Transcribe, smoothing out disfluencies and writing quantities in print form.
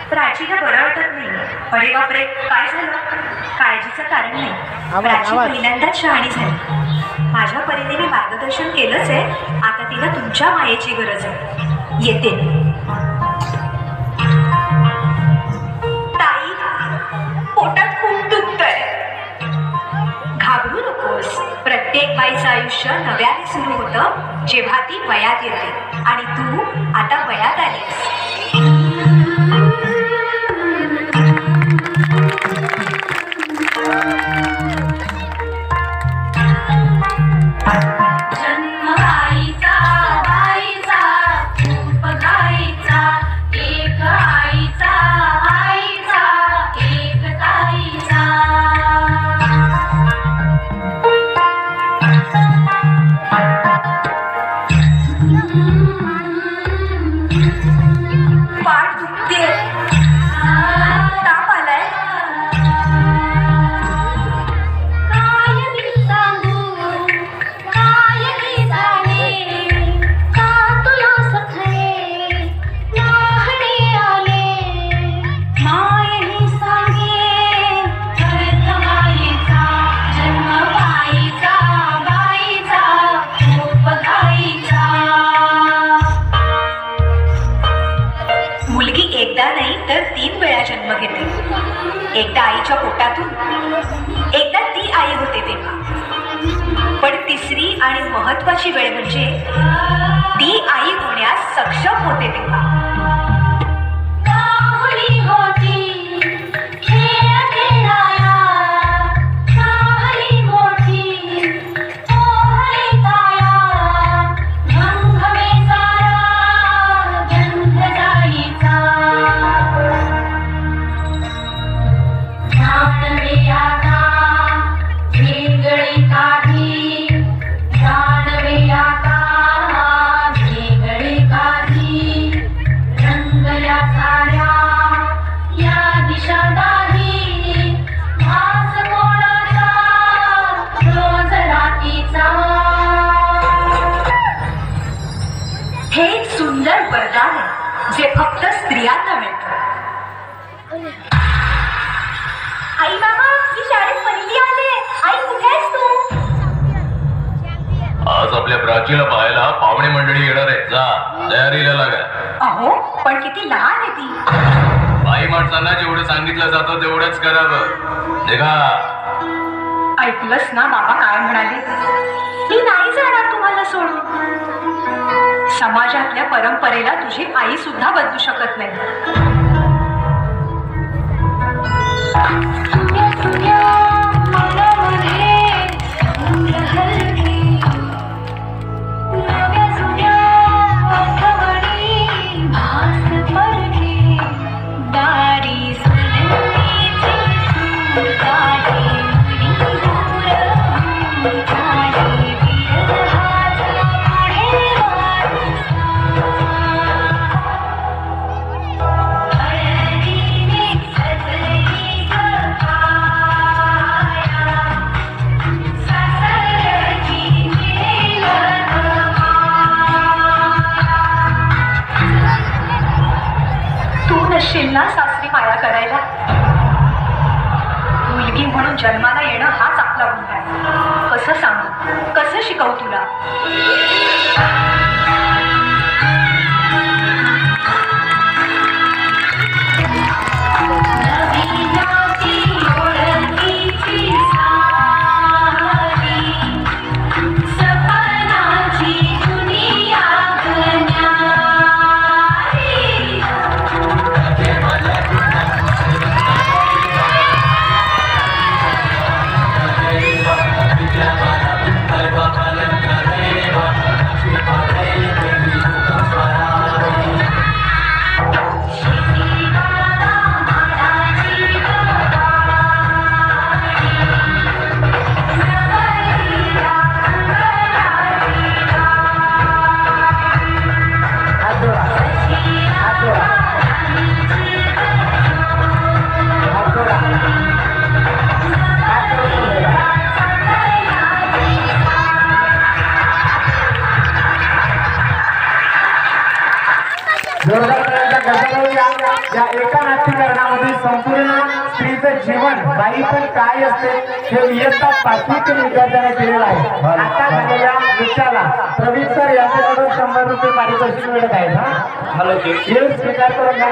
प्राचीला बरं वाटत नाही. अरे बापरे, काय झालं? काळजीचं कारण नाही. प्राची पहिल्यांदाच शहाणी झाली. माझ्या परीने मी मार्गदर्शन केलंच आहे. आता तिला तुमच्या मायेची गरज आहे. येते. ताई, पोटात खूप दुखतंय. घाबरू नकोस. प्रत्येक बाईचं आयुष्य नव्याने सुरू होतं जेव्हा ती वयात येते. आणि तू आता वयात आलीस. एकदा आईच्या पोटातून, एकदा ती आई होते तेव्हा. पण तिसरी आणि महत्वाची वेळ म्हणजे ती आई होण्यास सक्षम होते तेव्हा. हे एक सुंदर वरदान आहे जे फक्त स्त्रियांना मिळतं. आई बाबा, मी शाळेत पहिली आले. आई, कुठे आहेस तू? आज आपल्या प्राचीला पाहायला पाहुणे मंडळी येणार आहे. जा, तयारीला लागा. अहो, पण किती लहान आहे ती. बाई माणसांना जेवढं सांगितलं जातं तेवढंच करावं. निघा. ऐकलंस ना बाबा काय म्हणाले? मी नाही जाणार तुम्हाला सोडून. समाजातल्या परंपरेला तुझी आई सुद्धा बदलू शकत नाही. ना सासरी माया करायला. मुलगी म्हणून जन्माला येणं हाच आपला गुण आहे. कसं सांगू, कसं शिकवू तुला? या एका नाट्यकरणामध्ये संपूर्ण स्त्रीचं जीवन बाईपण काय असते हे इयत्ता 5वीतील विद्यार्थ्यांना केलेलं आहे. आता झालेल्या नृत्याला प्रवीण सर यांच्याकडून 100 रुपये पारितोषिक मिळत आहेत. हा, हे स्वीकार करून घ्या.